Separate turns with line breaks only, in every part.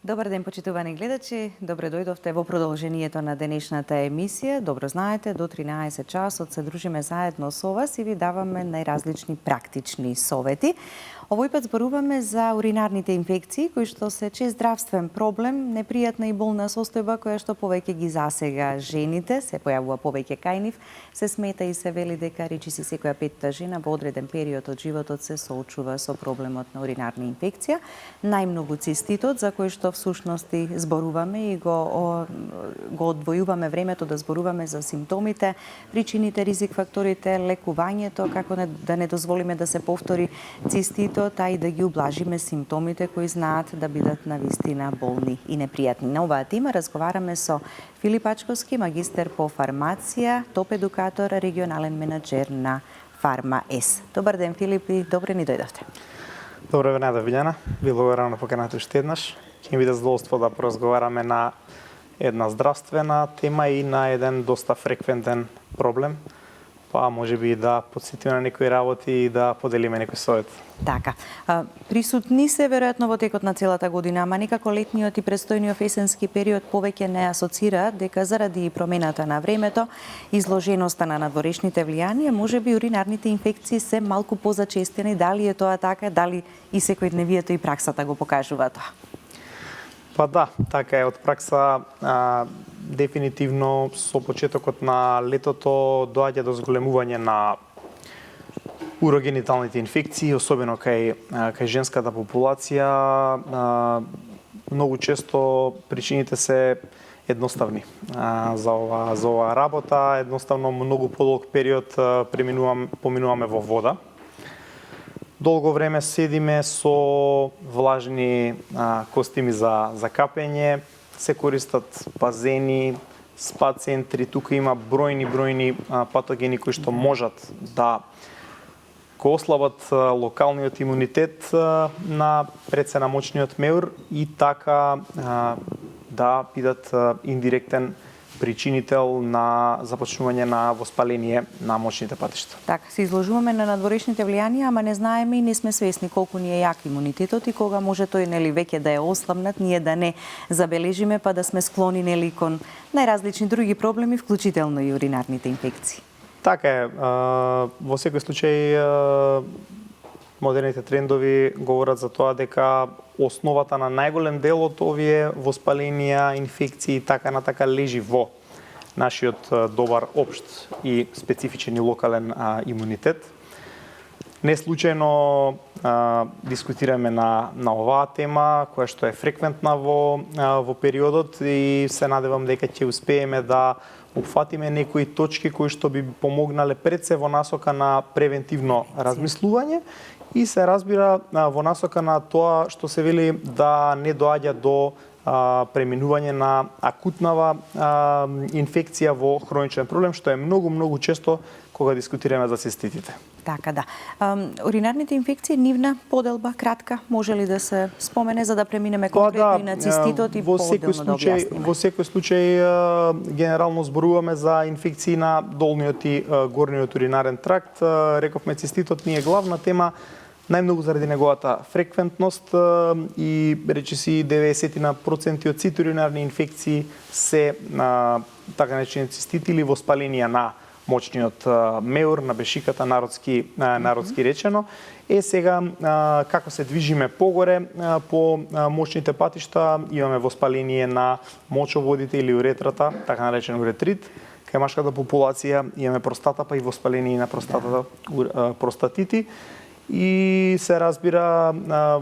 Добар ден, почитувани гледачи. Добре дојдовте во продолжението на денешната емисија. Добро знаете, до 13 часот се дружиме заедно со вас и ви даваме најразлични практични совети. Овој пат зборуваме за уринарните инфекции, кои што се чест здравствен проблем, непријатна и болна состојба која што повеќе ги засега жените, се појавува повеќе кај нив, се смета и се вели дека речиси секоја петта жена во одреден период од животот се соочува со проблемот на уринарна инфекција. Најмногу циститот, за кој што всушности зборуваме и го одвојуваме времето да зборуваме за симптомите, причините, ризик факторите, лекувањето, како да не дозволиме да се повтори циститот, а и да ги ублажиме симптомите кои знаат да бидат навистина болни и непријатни. На оваа тема разговараме со Филип Ачковски, магистер по фармација, топ едукатор, регионален менаџер на Фарма С. Добар ден, Филип, и добре ни дојдовте.
Добро време, Вилјана. Ви благодарам на поканата уште еднаш. Ќе ми биде задоволство да поразговараме на една здравствена тема и на еден доста фреквентен проблем, па може би да подсетиме на некои работи и да поделиме некој совет.
Така. Присутни се веројатно во текот на целата година, ама некако летниот и престојниот есенски период повеќе не асоцираат дека заради промената на времето, изложеноста на надворешните влијанија, може би уринарните инфекции се малку позачестени. Дали е тоа така, дали и секојдневието и праксата го покажува тоа?
Па да, така е. Од пракса дефинитивно со почетокот на летото доаѓа до зголемување на урогениталните инфекции, особено кај женската популација. Многу често причините се едноставни за оваа работа. Едноставно многу подолг период поминуваме во вода. Долго време седиме со влажни костими за капење, се користат базени, спа центри, тука има бројни патогени кои што можат да го ослабат локалниот имунитет на предсенамочниот меур и така да бидат индиректен причинител на започнување на воспаление на мочните патишта.
Така, се изложуваме на надворешните влијанија, ама не знаеме и не сме свесни колку ни е јак имунитетот и кога може тој веќе да е ослабнат, ние да не забележиме, па да сме склони кон најразлични други проблеми, вклучително и уринарните инфекции.
Така е. Во секој случај модерните трендови говорат за тоа дека основата на најголем дел од овие воспаленија, инфекции и така натака лежи во нашиот добар општ и специфичен и локален имунитет. Не случајно дискутираме на оваа тема, која што е фреквентна во периодот и се надевам дека ќе успееме да опфатиме некои точки кои што би помогнале пред се во насока на превентивно размислување и се разбира во насока на тоа што се вели да не доаѓа до преминување на акутнава инфекција во хроничен проблем, што е многу често кога дискутираме за циститите.
Така да. Уринарните инфекции, нивна поделба кратка, може ли да се спомене за да преминеме конкретно и на циститот и поделно да објасниме?
Во секој случај генерално зборуваме за инфекции на долниот и горниот уринарен тракт. Рековме циститот ни е главна тема, најмногу заради неговата фреквентност и речиси 90% од сите уринарни инфекции се така наречени цистити или воспаленија на мочниот меур, на бешиката, народски речено. Сега, како се движиме погоре по мочните патишта, имаме воспаление на мочоводите или уретрата, така наречен уретрит. Кај машката популација имаме простата, па и воспаление на простатата, простатити. И се разбира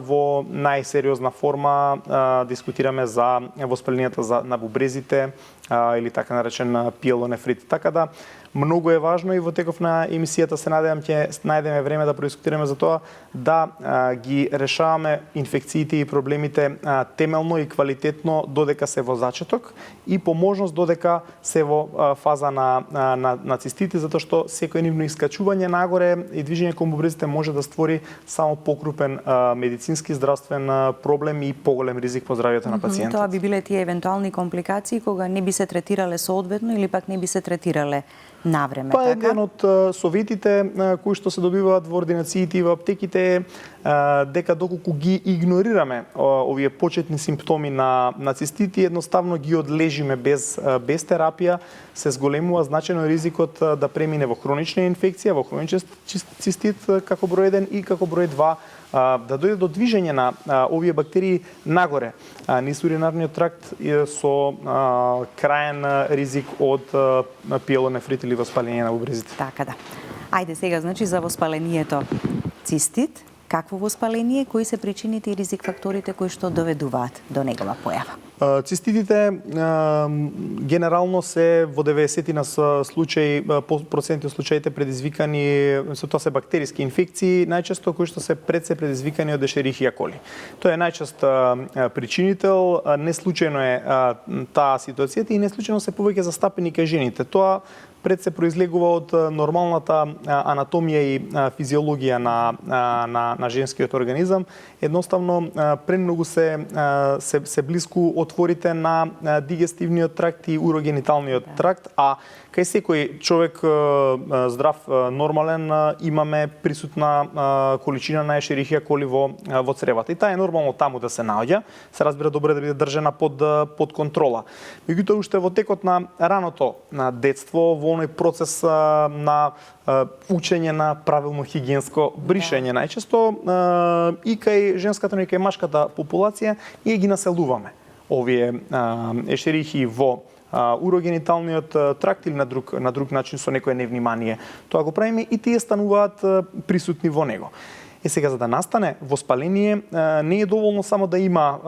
во најсериозна форма дискутираме за воспаленијата на бубрезите или така наречен пиелонефрит. Така да многу е важно и во теков на емисијата се надевам ќе најдеме време да продискутираме за тоа да ги решаваме инфекциите и проблемите темелно и квалитетно додека се во зачеток и по можност додека се во фаза на цистити, затоа што секој нивно искачување нагоре и движење кон бубрезите може да створи само покрупен медицински здравствен проблем и поголем ризик по здравјето на пациентот.
Тоа би биле тие евентуални компликации кога не би се третирале соодветно или пак не би се третирале навреме,
Па
така?
еден од советите кои што се добиваат во ординациите и во аптеките е дека доколку ги игнорираме овие почетни симптоми на цистити, едноставно ги одлежиме без терапија, се зголемува значајно ризикот да премине во хронична инфекција, во хроничен цистит како број 1 и како број 2 да дојде до движење на овие бактерии нагоре низ уринарниот тракт со краен ризик од пиелонефрит или воспаление на бубрезите.
Така да. Ајде сега, значи, за воспалението цистит, какво воспаление, кои се причините и ризик факторите кои што доведуваат до негова појава?
Циститите генерално се во 90 на случаи, проценти од случаите предизвикани, со тоа се бактериски инфекции, најчесто кои што се предизвикани од Ешерихија коли. Тоа е најчест причинител, не случајно е таа ситуацијата и не случајно се повеќе застапени кај жените. Тоа пред се произлегува од нормалната анатомија и физиологија на женскиот организам. Едноставно премногу се блиску отворите на дигестивниот тракт и урогениталниот тракт, а кај секој човек здрав, нормален, имаме присутна количина на Ешерихија коли во цревата. И таа е нормално таму да се наоѓа, се разбира добре да биде држена под контрола. Меѓутоа уште во текот на раното на детство, во оној процес на учење на правилно хигиенско бришење, најчесто и кај женската, и кај машката популација, ние ги населуваме овие ешерихии во урогениталниот тракт или на друг начин со некое невнимание. Тоа го правиме и тие стануваат присутни во него. Сега, за да настане воспаление, не е доволно само да има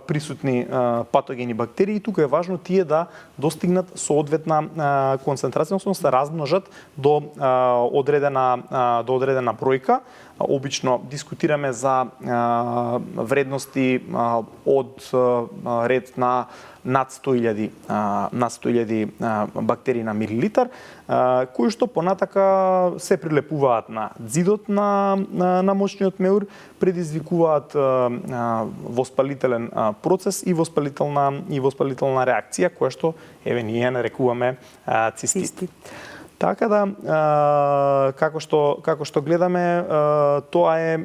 присутни патогени бактерии, тука е важно тие да достигнат соодветна концентрација, односно да се размножат до одредена бројка. Обично дискутираме за вредности од ред на над 100.000 бактерии на милилитар, кои што понатака се прилепуваат на ѕидот на мочниот меур, предизвикуваат воспалителен процес и воспалителна реакција, која што ние нарекуваме цистит. Така да, како што гледаме, тоа е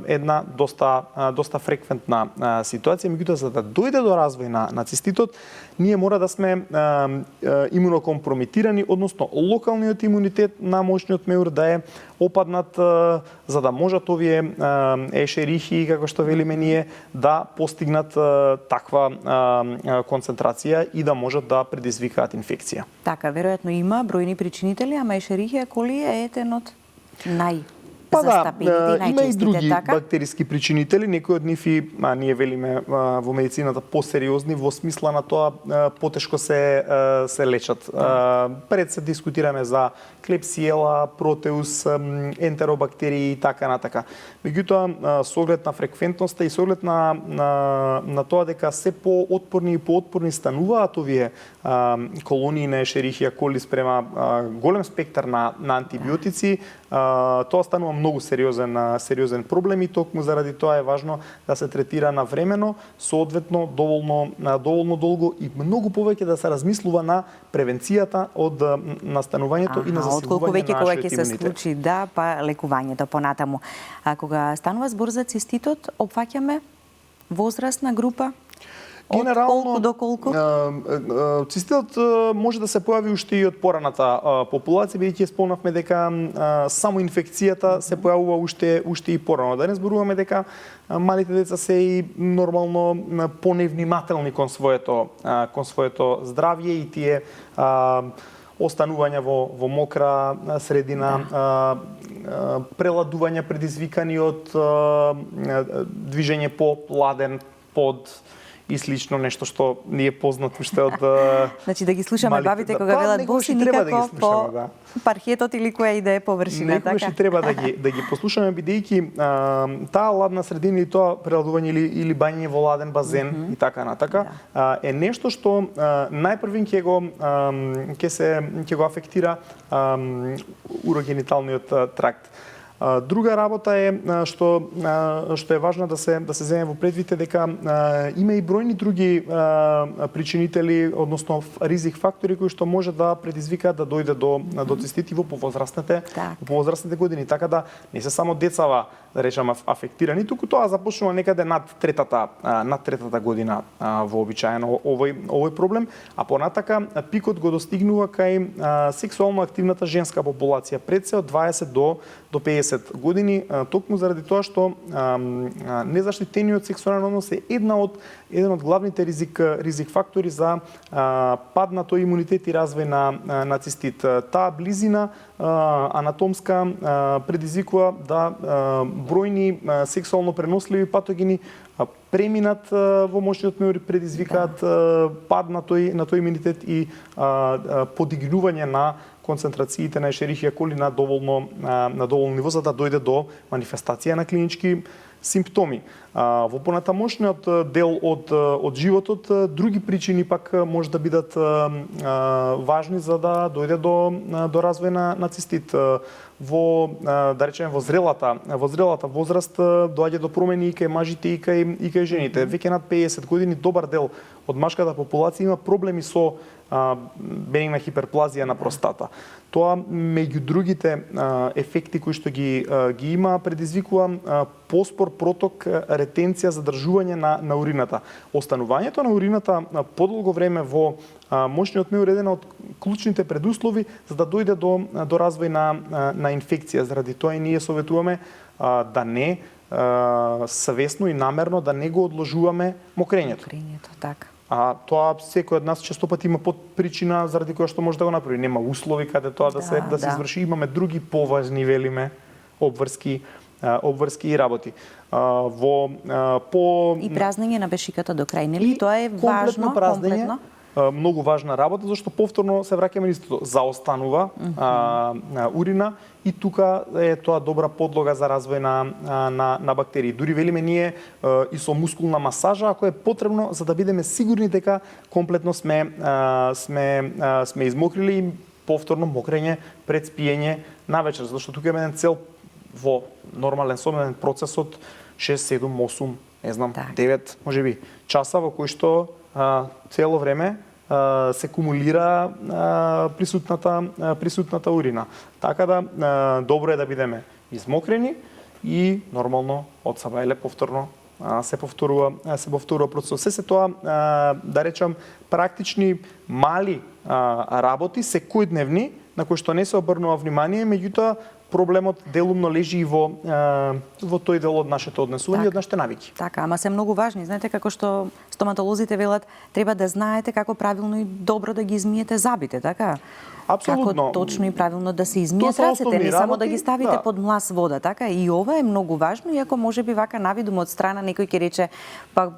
една доста фреквентна ситуација, меѓутоа за да дојде до развој на циститот, ние мора да сме имунокомпромитирани, односно локалниот имунитет на мочниот меур да е опаднат, за да можат овие ешерихии, како што велиме ние, да постигнат таква концентрација и да можат да предизвикаат инфекција.
Така, веројатно има бројни причинители, ама Ешерихија коли е еден од
Па да, има и други
така?
бактериски причинители, некои од нив и ние велиме во медицината посериозни, во смисла на тоа потешко се лечат. Пред се дискутираме за клепсиела, протеус, ентеробактерии и така натака. Меѓутоа, со оглед на фреквентноста и со оглед на тоа дека се поотпорни и поотпорни стануваат овие колонии на Ешерихија коли спрема голем спектар на антибиотици, тоа станува многу сериозен проблем и токму заради тоа е важно да се третира навремено, соодветно доволно долго и многу повеќе да се размислува на превенцијата од настанувањето и на засилување на нашиот имунитет.
Отколку веќе кога ќе се случи па лекувањето понатаму. А кога станува збор за циститот, опфаќаме возрастна група? Генерално, до колку?
Циститот може да се појави уште и од пораната популација, бидејќи спомнавме дека само инфекцијата се појавува уште и порано. Да не зборуваме дека малите деца се и нормално поневнимателни кон своето здравје и тие останувања во мокра средина, преладувања предизвикани од движење по ладен под и слично нешто што ни е познато уште од
Значи да ги слушаме бабите кога велат боси никако по паркетот или која и да е површина, така?
Некогаш треба да ги послушаме, бидејќи таа ладна средина и тоа преладување или бањење во ладен базен и така натака е нешто што најпрвин ќе го афектира урогениталниот тракт. Друга работа е што е важна да се земе во предвид дека има и бројни други причинители, односно ризик фактори кои што може да предизвикаат да дојде до цистит и во повозрастните години. Така да не се само децава, да речеме, афектирани, туку тоа започнува некаде над третата година вообичаено овој проблем, а понатака пикот го достигнува кај сексуално активната женска популација, пред се од 20 до 50 години, токму заради тоа што незаштитениот сексуален однос е еден од главните ризик фактори за пад на тој имунитет и развој на цистит. Таа близина анатомска предизвикува да бројни сексуално преносливи патогени преминат во мошниот меур, предизвикаат пад на тој имунитет и подигнување на концентрациите на Ешерихија коли на доволно ниво за да дојде до манифестација на клинички симптоми. Во понатамошниот дел од животот, други причини пак може да бидат важни за да дојде до развој на цистит. Да речеме, во зрелата возраст доаѓа до промени и кај мажите и кај жените. Веќе над 50 години добар дел од машката популација има проблеми со бенигна хиперплазија на простата. Тоа меѓу другите ефекти кои што ги има предизвикува поспор проток, ретенција, задржување на урината. Останувањето на урината подолго време во мошниот меур е еден од клучните предуслови за да дојде до развој на инфекција. Заради тоа и ние советуваме да не свесно и намерно да не го одложуваме мокрењето.
Така.
А тоа секој од нас честопати има подпричина заради која што може да го направи. Нема услови каде тоа да се изврши. Имаме други поважни, велиме, обврски работи.
И празнење на бешиката до крај, нели? Тоа е важно, комплетно.
Многу важна работа, зашто повторно се враќаме на истото. Заостанува урина и тука е тоа добра подлога за развој на бактерии. Дури велиме ние и со мускулна масажа, ако е потребно, за да бидеме сигурни дека комплетно сме измокрили и повторно мокрење пред спиење навечер, зашто тука има еден цел во нормален сонен процес од 6, 7, 8, не знам, 9, можеби, часа во кои што цело време се кумулира присутната урина. Така да добро е да бидеме измокрени и нормално од сабајле повторно се повторува процесот. Се тоа, да речам, практични мали работи секојдневни на кои што не се обрнува внимание, меѓутоа проблемот делумно лежи и во тој дел од нашето однесување, од нашите навики.
Така, ама се многу важни. Знаете, како што стоматолозите велат, треба да знаете како правилно и добро да ги измиете зъбите, така?
Апсолутно.
Како точно и правилно да се измијат рацете, не само да ги ставите под млас вода, така? И ова е многу важно, иако можеби вака навидум од страна некој ќе рече, па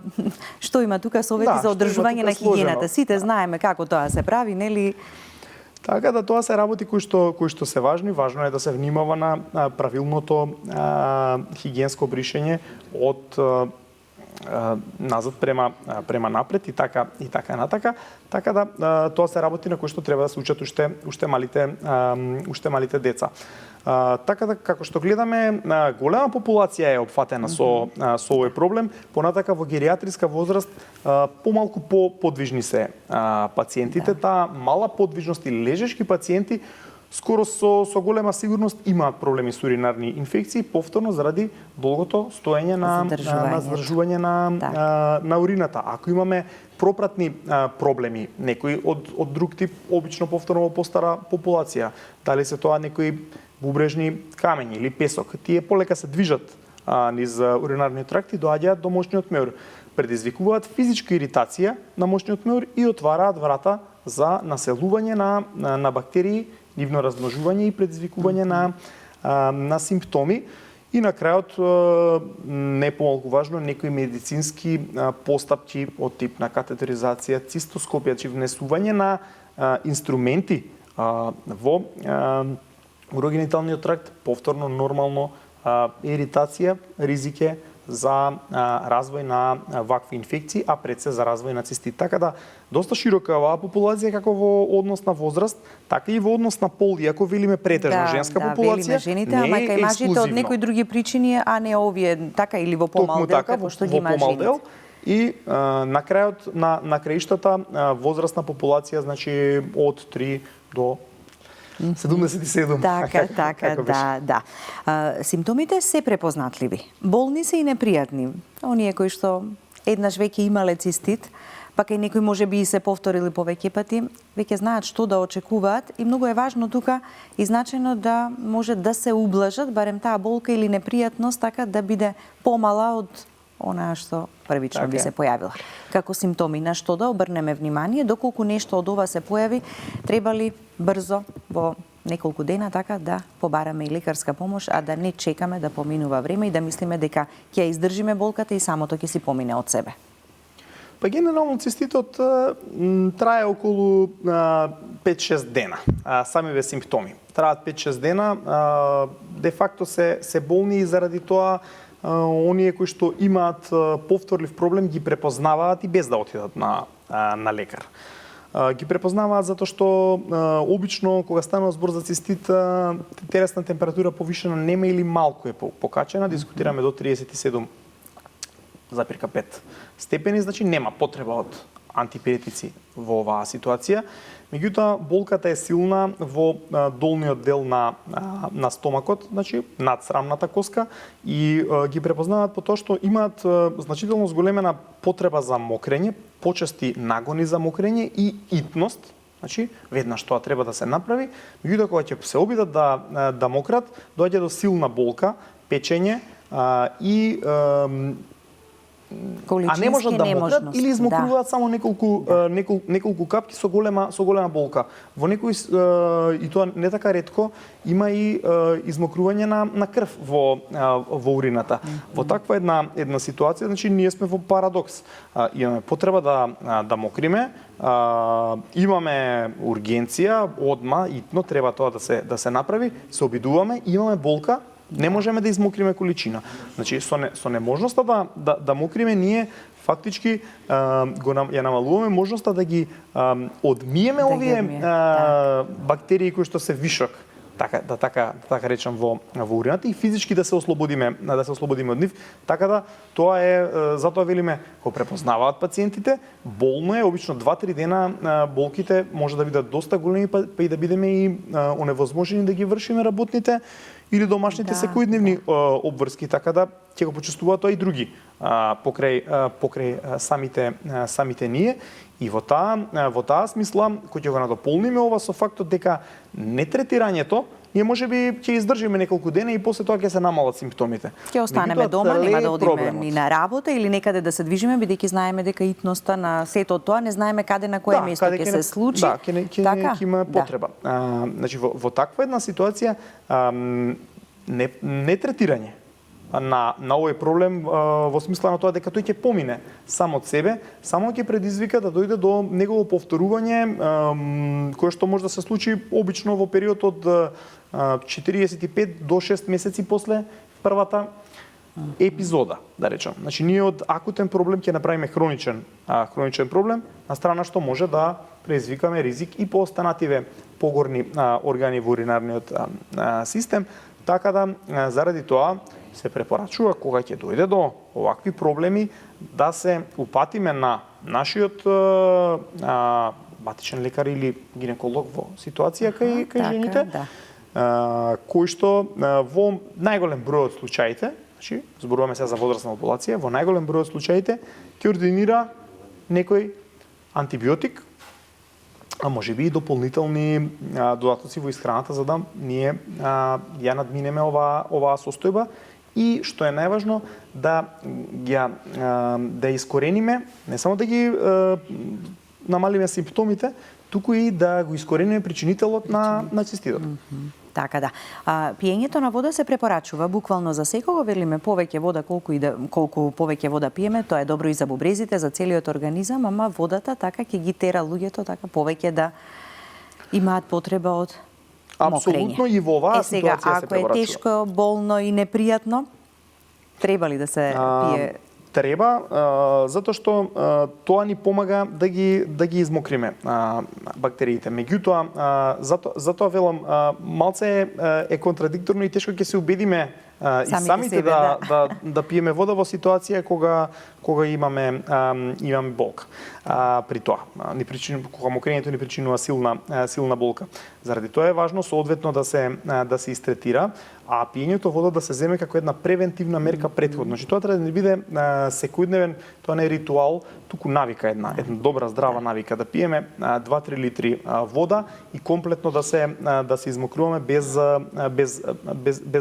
што има тука совети за одржување на хигиената. Сите знаеме како тоа се прави, нели?
Така да тоа се работи кои што се важни. Важно е да се внимава на правилното хигиенско бришење од назад према напред и така натака. Така да тоа се работи на кои што треба да се учат уште малите деца. Така да, како што гледаме, голема популација е опфатена со овој проблем. Понатака во гериатриска возраст помалку подвижни се пациентите. Таа мала подвижност и лежешки пациенти скоро со голема сигурност имаат проблеми со уринарни инфекции, повторно заради долгото стоење на задржување на урината. Ако имаме пропратни проблеми, некои од друг тип, обично повторно во постара популација, дали се тоа некои бубрежни камењи или песок, тие полека се движат низ уринарниот тракт и доаѓаат до мошниот меур. Предизвикуваат физичка иритација на мошниот меур и отвараат врата за населување на бактерии, нивно размножување и предизвикување на симптоми. И на крајот, не помалку важно, некои медицински постапки од тип на катетеризација, цистоскопија, чи внесување на инструменти во урогениталниот тракт, повторно нормално еритација, ризик е за развој на вакви инфекции, а пред се за развој на цистит. Така да, доста широка оваа популација, како во однос на возраст, така и во однос на пол, иако велиме претежно женска популација,
велиме жените,
не
ама
е
кај мажите од
ексклузивно.
некои други причини, а не овие, така или во помал
Токму
дел,
така,
како што ги
во
има
помал
жените.
дел. И на крајот на краиштата возрастна популација, значи од 3 до 77.
Така,
како беше.
да. Симптомите се препознатливи. Болни се и непријатни. Оние кои што еднаш веќе имале цистит, па кај некои може би и се повторили повеќе пати, веќе знаат што да очекуваат и многу е важно тука и значајно да може да се ублажат барем таа болка или непријатност така да биде помала од онаа што првично би
Така е.
се појавила. Како симптоми на што да обрнеме внимание, доколку нешто од ова се појави, треба ли брзо во неколку дена така да побараме и лекарска помош, а да не чекаме да поминува време и да мислиме дека ќе ја издржиме болката и самото ќе си помине од себе.
Па генерално циститот трае околу 5-6 дена. Самиве симптоми траат 5-6 дена. Де факто се болни и заради тоа оние кои што имаат повторлив проблем ги препознаваат и без да отидат на лекар. Ги препознаваат затоа што обично кога станува збор за цистит, телесна температура повишена нема или малку е покачена, дискутираме до 37,5 степени, значи нема потреба од антипиретици во оваа ситуација. Меѓутоа, болката е силна во долниот дел на стомакот, значи над срамната коска и ги препознаваат по тоа што имаат значително зголемена потреба за мокрење, почести нагони за мокрење и итност, значи веднаш тоа треба да се направи. Меѓутоа, кога ќе се обидат да мократ, доаѓа до силна болка, печење и а не можат да мократ или измокруваат само неколку капки со голема болка. Во некои и тоа не така ретко има и измокрување на крв во урината. Во таква една ситуација, значи ние сме во парадокс. Имаме потреба да мокриме, имаме ургенција, одма, итно треба тоа да се направи, се обидуваме, имаме болка, не можеме да измокриме количина. Значи, со неможноста да мокриме, ние фактички ја намалуваме можноста да ги одмиеме овие бактерии кои што се вишок, така речам во урината и физички да се ослободиме од нив. Така да тоа е затоа велиме го препознаваат пациентите, болно е, обично 2-3 дена болките може да бидат доста големи па и да бидеме и оневозможени да ги вршиме работните или домашните секојдневни обврски, така да ќе го почувствуваат тоа и други покрај самите ние. И во таа смисла, кој ќе го надополниме ова со фактот дека нетретирањето, ние можеби ќе издржиме неколку дена и после тоа ќе се намалат симптомите.
Ќе останеме дома, нема да одиме ни на работа или некаде да се движиме, бидејќи знаеме дека итноста на сето тоа не знаеме каде на кое место ќе се случи.
Да, ќе има потреба. Значи во таква една ситуација нетретирање на овој проблем во смисла на тоа дека тој ќе помине сам од себе, само ќе предизвика да дојде до негово повторување, кое што може да се случи обично во период од 45 до 6 месеци после првата епизода, да речам. Значи ние од акутен проблем ќе направиме хроничен проблем, на страна што може да предизвикаме ризик и по останативе погорни органи во уринарниот систем, така да заради тоа се препорачува кога ќе дојде до овакви проблеми да се упатиме на нашиот батичен лекар или гинеколог во ситуација кај жените, кој што во најголем број од случаите, значи зборуваме се за возрастна популација, во најголем број од случаите ќе ординира некој антибиотик, а може би и дополнителни додатоци во исхраната за да ние ја надминеме оваа состојба и што е најважно да искорениме, не само да ги намалиме симптомите, туку и да го искорениме причинителот на циститот.
Така да. Пиењето на вода се препорачува буквално за секого, велиме повеќе вода колку повеќе вода пиеме, тоа е добро и за бубрезите, за целиот организам, ама водата така ќе ги тера луѓето така повеќе да имаат потреба од
Апсолутно и во оваа
сега,
ситуација се
ако е
препорачува.
тешко, болно и непријатно, треба ли да се пие?
Треба, затоа што тоа ни помага да ги измокриме бактериите. Меѓутоа, затоа велам, малце е контрадикторно и тешко ќе се убедиме и самите
себе,
да пиеме вода во ситуација кога имаме болка. При тоа, кога мокрењето ни причинува силна болка. Заради тоа е важно соодветно да се истретира, а пиењето вода да се земе како една превентивна мерка претходно. Значи тоа треба да не биде секојдневен, тоа не е ритуал, туку навика една добра здрава навика да пиеме 2-3 литри вода и комплетно да се измокруваме без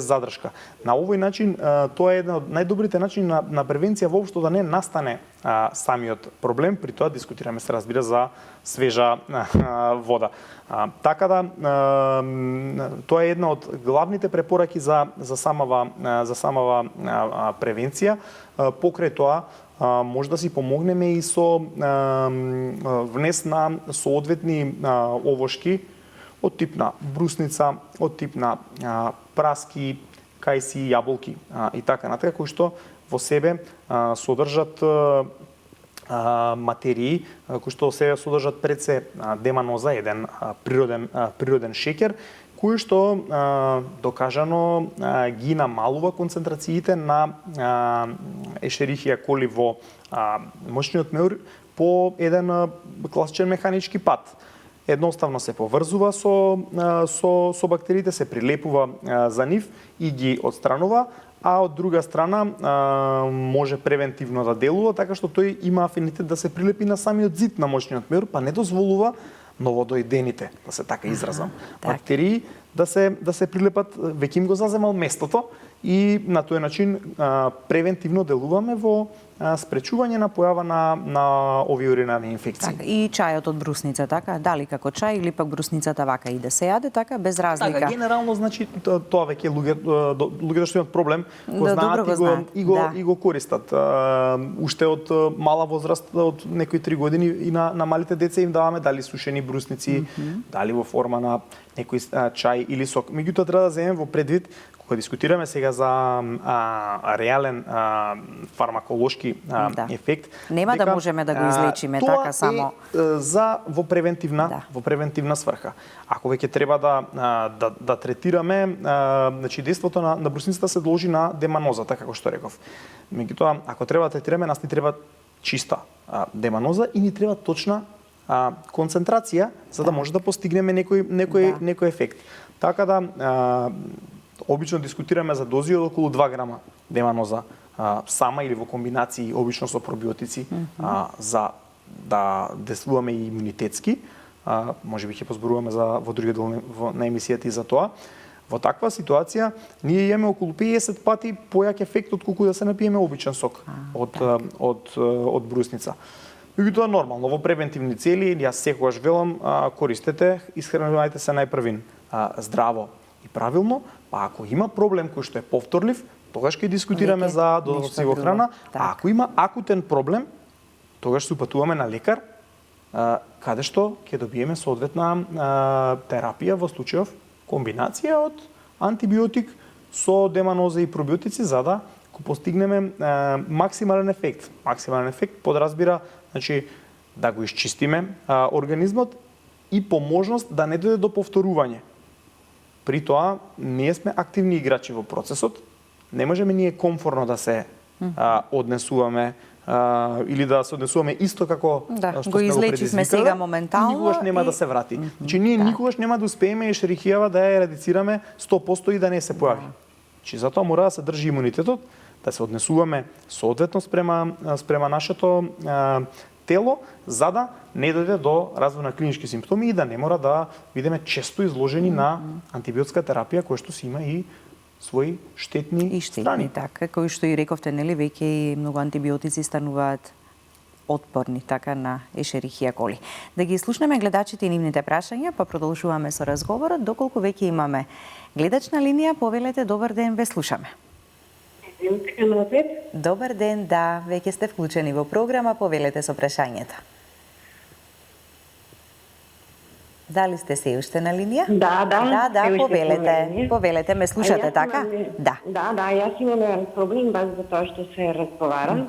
задршка. На овој начин тоа е една од најдобрите начини на превенција воопшто да не настане самиот проблем, при тоа дискутираме, се разбира, за свежа вода. Така да тоа е една од главните препораки за самава превенција. Покрај тоа може да си помогнеме и со внес на соодветни овошки од тип на брусница, од тип на праски, кајси, јаболки и така натака, кои што во себе содржат материи кои што се содржат пред се деманоза, еден природен шеќер, кој што докажано ги намалува концентрациите на Ешерихија коли во мошниот меур по еден класичен механички пат. Едноставно се поврзува со бактериите, се прилепува за нив и ги отстранува, а од друга страна може превентивно да делува, така што тој има афинитет да се прилепи на самиот зид на мошниот меур, па не дозволува новодојдените, да се така изразам, бактерии да се прилепат, веќе им го заземал местото и на тој начин превентивно делуваме во спречување на појава на овие уринарни инфекции.
Така, и чајот од брусница, така? Дали како чај или пак брусницата вака и да се јаде, така, без разлика?
Така, генерално, значи, тоа веќе луѓето што имат проблем, го знаат и го користат. Уште од мала возраст, од некои 3 години, и на малите деца им даваме дали сушени брусници, дали во форма на некој чај или сок. Меѓутоа, треба да земеме во предвид, кога дискутираме сега за реален фармаколошки ефект,
нема да можеме да го излечиме така само.
За во превентивна сврха. Ако веќе треба да третираме, значи действото на брусницата се должи на деманозата, како што реков. Меѓутоа, ако треба да третираме, нас ни треба чиста деманоза и ни треба точна концентрација за да може да постигнеме некој ефект. Така да обично дискутираме за дози од околу 2 грама деманоза сама или во комбинации, обично со пробиотици, за да действуваме и имунитетски. Може би ќе позборуваме во други дел на емисијата и за тоа. Во таква ситуација ние имаме околу 50 пати појак ефект отколку да се напиеме обичен сок од брусница. Меѓутоа нормално во превентивни цели, јас секогаш велам, користете, исхранувајте се најпрвин здраво и правилно, па ако има проблем кој што е повторлив, тогаш ќе дискутираме за додатоци во храна, а ако има акутен проблем, тогаш се упатуваме на лекар, каде што ќе добиеме соодветна терапија, во случајов комбинација од антибиотик со деманоза и пробиотици, за да го постигнеме максимален ефект. Максимален ефект подразбира, значи, да го исчистиме организмот и по можност да не дојде до повторување. При тоа, ние сме активни играчи во процесот, не можеме ние комфорно да се однесуваме или да се однесуваме исто како што
го излечивме сега моментално.
Никогаш нема да се врати. Значи, ние никогаш нема да успееме Ешерихијава да ја ерадицираме 100% и да не се појави. Значи, затоа мора да се држи имунитетот, да се однесуваме соодветно спрема нашето тело, за да не дојде до развој на клинички симптоми и да не мора да бидеме често изложени на антибиотска терапија, која што си има и своји штетни страни.
Така, кои што и рековте, нели, веќе и многу антибиотици стануваат отпорни така на Ешерихија коли. Да ги слушнеме гледачите и нивните прашања, па продолжуваме со разговорот, доколку веќе имаме гледач на линија, повелете, добар ден, ве слушаме. Добар ден, да, веќе сте вклучени во програма, повелете со прашањето. Дали сте се уште на линија?
Да,
Да,
се уште сум на
повелете.
линија.
Повелете, ме слушате,
А јас
така?
имам-
Да.
Да, јас имам еден проблем, баш за тоа што се разговара.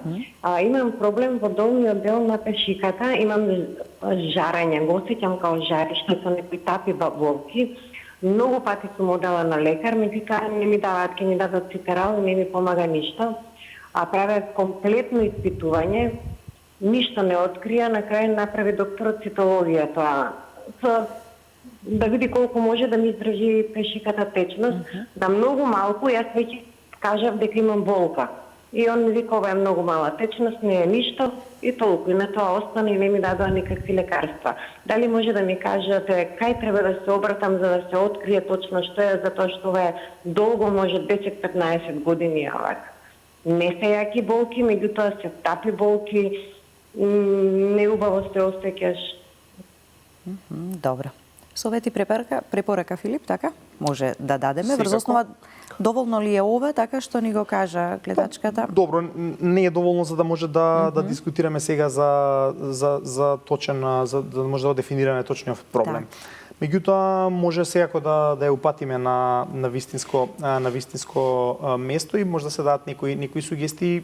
Имам проблем во долниот дел на пешиката, имам жарење, го осеќам као жариште со некои тапи болки. Многу пати сум одела на лекар, меѓутоа не ми даваат, ќе ми дадат цитерал и не ми помага ништо. Правев комплетно испитување, ништо не открија, на крај направи докторот цитологија тоа. Да види колку може да ми издржи пешиката течност, да многу малку, јас веќе кажав дека имам болка. И он ми вика, ова е многу мала течност, не е ништо и толку. И на тоа остана и не ми дадоа никакви лекарства. Дали може да ми кажете кај треба да се обратам за да се открие точно што е, затоа што ова е долго, може 10-15 години овак. Не се јаки болки, меѓутоа се тапи болки, неубаво се осеќаш.
Добро. Совети препорака Филип, така? Може да дадеме.
Секако.
Врз основа, доволно ли е ова, така што ни го кажа гледачката?
Добро, не е доволно за да може да дискутираме сега за точен, за да може да дефинираме точниот проблем. Меѓутоа може секако да ја упатиме на вистинско место и може да се дадат некои сугестии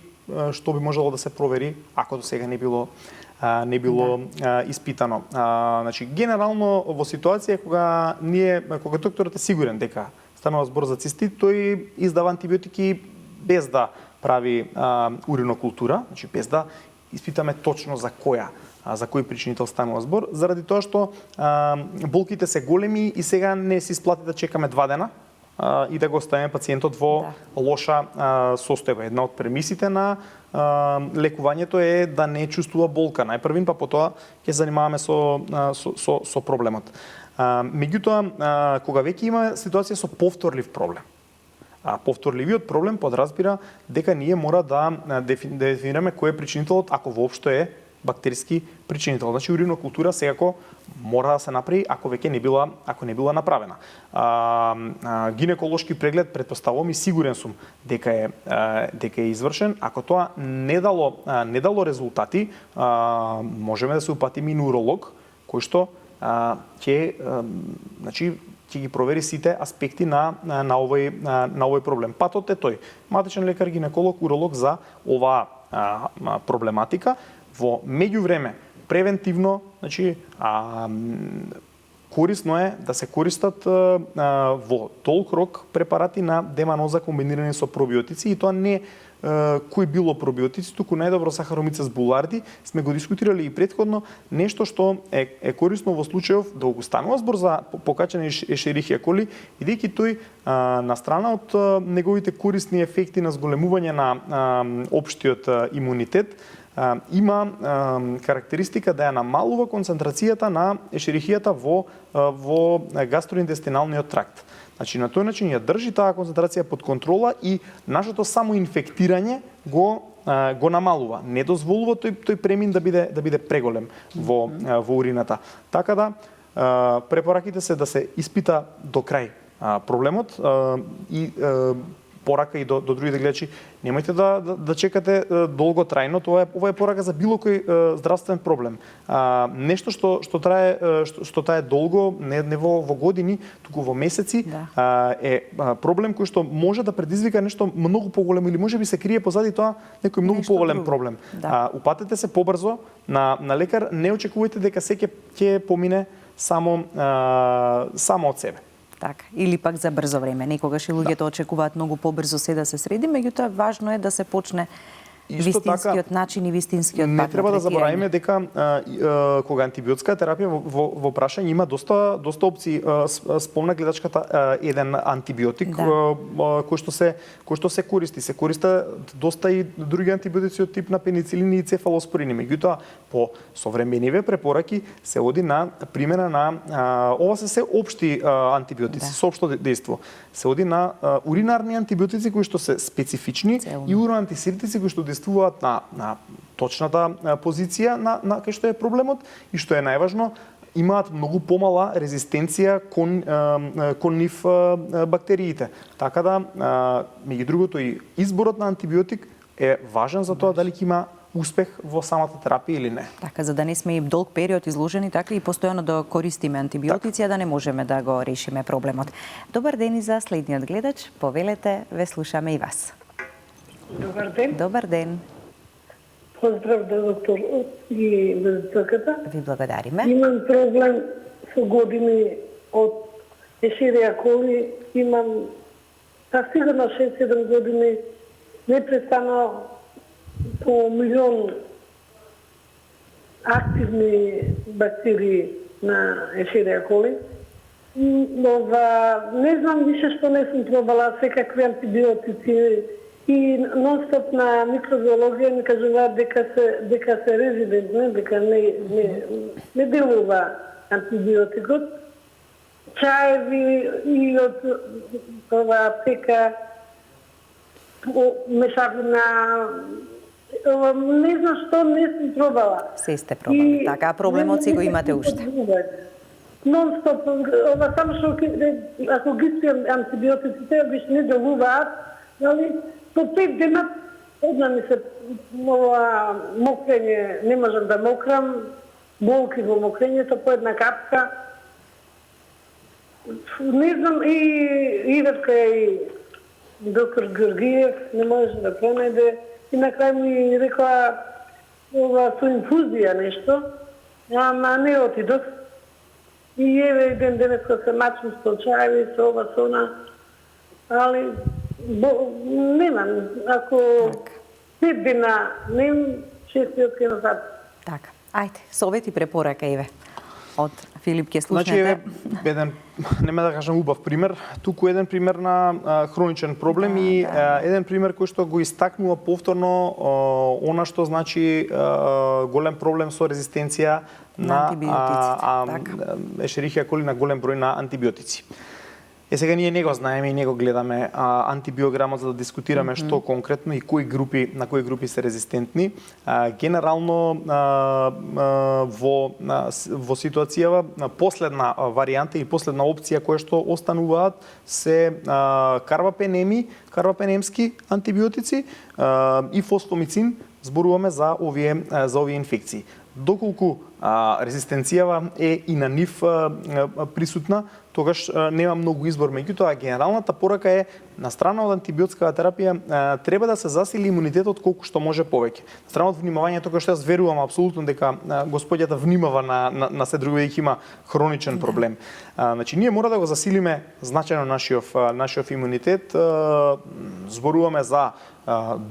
што би можело да се провери ако до сега не било испитано. Значи генерално во ситуација кога докторот е сигурен дека станува збор за цистит, тој издава антибиотики без да прави уринокултура, значи без да испитаме точно за кој причинител станува збор, заради тоа што болките се големи и сега не се исплати да чекаме 2 дена и да го оставиме пациентот во лоша состојба. Една од премисите на лекувањето е да не чувствува болка најпрвин, па потоа ќе се занимаваме со проблемот. Меѓутоа, кога веќе има ситуација со повторлив проблем, повторливиот проблем подразбира дека ние мора да дефинираме кој е причинителот, ако воопшто е бактериски причинител. Значи уринокултура секако мора да се направи ако веќе не била направена. Гинеколошки преглед претпоставувам и сигурен сум дека е извршен. Ако тоа не дало резултати, можеме да се упатиме и на уролог кој што ќе ги провери сите аспекти на овој проблем. Патот е тој: матичен лекар, гинеколог, уролог за оваа проблематика. Во меѓувреме, превентивно, значи, корисно е да се користат во толк рок препарати на деманоза комбинирани со пробиотици, и тоа не кој било пробиотици, туку најдобро Сахаромицес буларди, сме го дискутирали и претходно, нешто што е корисно во случајов да го станува збор за покачена ешерихија коли, бидејќи тој на страна од неговите корисни ефекти на зголемување на општиот имунитет, има карактеристика да ја намалува концентрацијата на ешерихијата во гастроинтестиналниот тракт. Значи на тој начин ја држи таа концентрација под контрола и нашето само инфектирање го намалува. Не дозволува тој премин да биде преголем во урината. Така да препораките се да се испита до крај проблемот и порака и до другите гледачи, немојте да чекате долго трајно, ова е порака за било кој здравствен проблем. Нешто што трае долго, не во години, туку во месеци, е проблем кој што може да предизвика нешто многу поголемо или можеби се крие позади тоа некој многу поголем проблем. Упатете се побрзо на лекар, не очекувајте дека се ќе помине само од себе.
Така, или пак за брзо време. Некогаш и луѓето очекуваат многу побрзо се да се среди, меѓутоа важно е да се почне вистинскиот начин и вистинскиот пат.
Не треба да забораваме дека кога антибиотска терапија во прашање има доста опции. Спомна гледачката еден антибиотик кој што се користи. Се користат доста и други антибиотици од тип на пеницилини и цефалоспорини. Меѓутоа по современиве препораки се оди на примена на ова се општи антибиотици со општо дејство. Се оди на уринарни антибиотици кои што се специфични и уроантисептици кои што действуваат на точната позиција на кај што е проблемот и што е најважно, имаат многу помала резистенција кон нив бактериите. Така да, меѓу другото, и изборот на антибиотик е важен за тоа дали ќе има успех во самата терапија или не.
Така, за да не сме и долг период изложени, така и постојано да користиме антибиотици, а да не можеме да го решиме проблемот. Добар ден и за следниот гледач. Повелете, ве слушаме и вас.
Добар ден.
Добар ден.
Поздрав да доктор и визитоката.
Ви благодариме.
Имам проблем со години од ешерија коли. Имам сигурно 6-7 години непрестано по милион активни бактерии на ешерија коли. Не знам више што не сум пробала секакви антибиотици и нон-стоп на микробиологија ми кажуваат дека се резидентни, дека не делува антибиотикот. Чаеви и од ова аптека, мешавина, не знам што не сум пробала.
Се сте пробали, така, проблемот си го имате уште.
Нон-стоп, ова само што ако ги спијам антибиотиците, обично не делуваат, нали, по 5 дена одна ми се мокрење, не можам да мокрам, болки во мокрењето по една капка. Не знам, и идев кај доктор Георгиев, не може да пронајде, и на крај ми рекла ова со инфузија нешто, ама не отидов. И еве ден денеска се мачам со чаеви, со ова, со она, али немам, ако 5 дена немам, 6 ќе назад.
Така, ајде, совет и препорака, еве. Од Филип ќе слушнете.
Значи, еден, нема да кажам убав пример, туку еден пример на хроничен проблем и еден пример кој што го истакнува повторно она што значи голем проблем со резистенција на ешерихија коли на голем број на антибиотици. Сега ние не го знаеме и не го гледаме антибиограмот за да дискутираме што конкретно и на кои групи се резистентни. Генерално во ситуацијава последна варијанта и последна опција која што остануваат се карбапенемски антибиотици и фосфомицин, зборуваме за овие инфекции. Доколку резистенцијава е и на нив присутна, тогаш нема многу избор. Меѓутоа, генералната порака е, на страна од антибиотската терапија, треба да се засили имунитетот колку што може повеќе. На страна од внимавањето, кој што јас верувам апсолутно дека господјата внимава на се друго, дека има хроничен проблем. Значи, ние мора да го засилиме значајно нашиот имунитет. Зборуваме за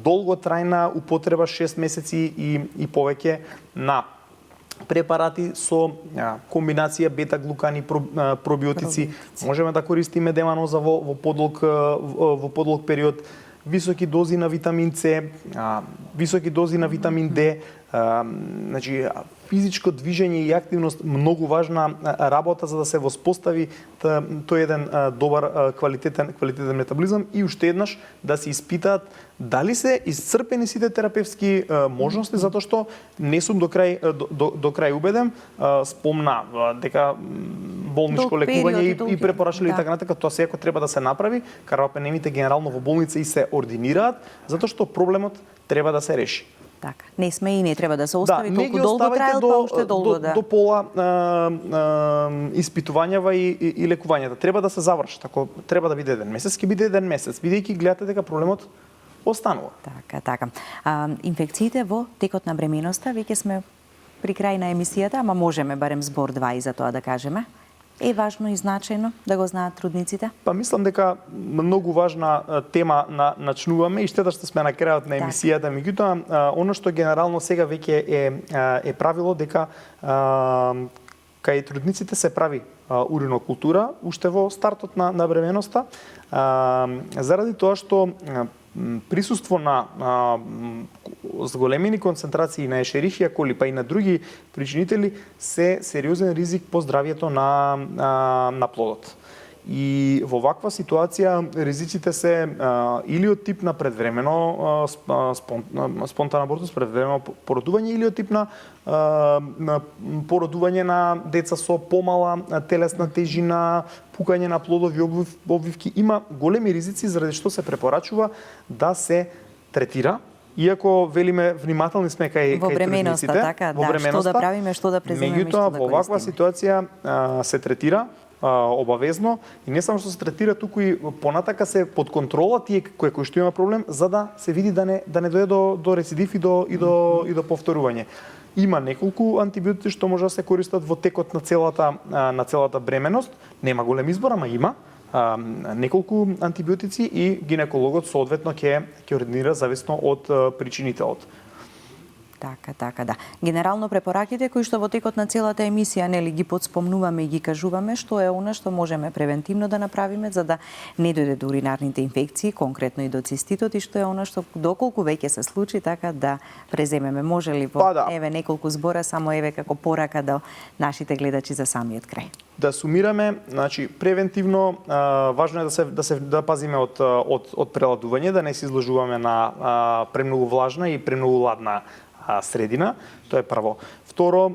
долготрајна употреба 6 месеци и повеќе на препарати со комбинација бета-глукани пробиотици. Можеме да користиме деманоза во подлог период, високи дози на витамин С, високи дози на витамин Д, значи физичко движење и активност многу важна работа за да се воспостави тој еден добар квалитетен метаболизам и уште еднаш да се испитаат дали се исцрпени сите терапевски можности, затоа што не сум до крај убеден. Спомна дека болничко лекување и препорачливи и така натака, тоа секако треба да се направи. Карбапенемите генерално во болница и се ординираат, затоа што проблемот треба да се реши.
Така, не сме и не треба да се остави толку долго траел, па уште долго
до пола испитувањава и лекувањата. Треба да се завршат. Ако треба да биде 1 месец, ќе биде 1 месец, бидејќи гледате дека проблемот останува.
Така. Инфекциите во текот на бременоста, веќе сме при крај на емисијата, ама можеме барем збор 2 и за тоа да кажеме. Е важно и значајно да го знаат трудниците?
Па мислам дека многу важна тема начнуваме и штета што сме на крајот на емисијата. Меѓутоа, оно што генерално сега веќе е правило дека кај трудниците се прави уринокултура уште во стартот на бременоста, заради тоа што присуство на зголемени концентрации на ешерихија коли, па и на други причинители се сериозен ризик по здравјето на плодот. И во ваква ситуација ризиците се или од тип на предвремено спонтан абортус, предвремено породување, или од тип на породување на деца со помала телесна тежина, пукање на плодови обвивки. Има големи ризици заради што се препорачува да се третира иако велиме внимателни сме кај
Во бременоста,
трудниците,
така,
во
да,
бременоста,
што да правиме, што да преземеме,
меѓутоа
што да
во ваква
користиме.
ситуација се третира обавезно и не само што се третира, туку и понатака се под контрола тие кои што има проблем, за да се види да не дојде до рецидив и до повторување. Има неколку антибиотици што може да се користат во текот на целата бременост. Нема голем избор, ама има неколку антибиотици и гинекологот соодветно ќе ординира зависно од причинителот.
Така, да. Генерално препораките кои што во текот на целата емисија нели ги подспомнуваме и ги кажуваме, што е она што можеме превентивно да направиме за да не дојде до уринарните инфекции, конкретно и до циститот, и што е она што доколку веќе се случи, така да преземеме. Може ли еве неколку збора само како порака до нашите гледачи за самиот крај?
Да сумираме, значи превентивно важно е да пазиме од преладување, да не се изложуваме на премногу влажна и премногу ладна средина, тоа е прво. Второ,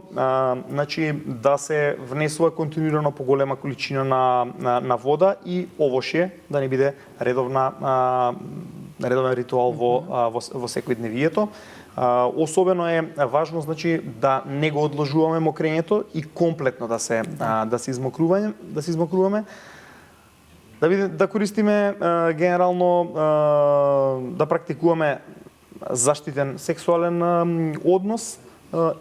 значи да се внесува континуирано поголема количина на вода и овошје, да не биде редовен ритуал во секојдневието. Особено е важно, значи, да не го одложуваме мокрењето и комплетно да се измокруваме, да користиме генерално, да практикуваме заштитен сексуален однос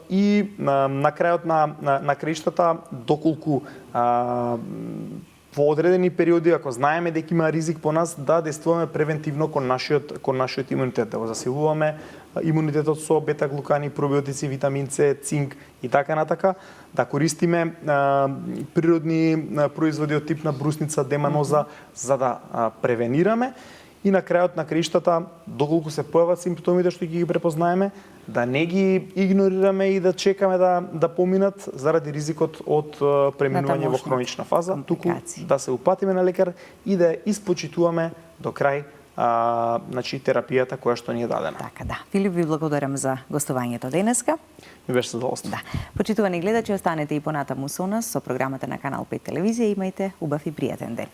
и на крајот на краиштата, доколку во одредени периоди, ако знаеме дека има ризик по нас, да действуваме превентивно кон нашиот имунитет, да го засилуваме имунитетот со бета-глукани, пробиотици, витамин С, цинк и така натака, да користиме природни производи од тип на брусница, деманоза, за да превенираме. И на крајот на краиштата, доколку се појават симптомите што ги препознаеме, да не ги игнорираме и да чекаме да поминат заради ризикот од преминување во хронична фаза, туку да се упатиме на лекар и да испочитуваме до крај значи терапијата која што ни е дадена.
Така, да. Филип, ви благодарам за гостувањето денеска.
Ми беше задоволство.
Да. Почитувани гледачи, останете и понатаму со нас со програмата на Канал 5 телевизија. Имајте убав и пријатен ден.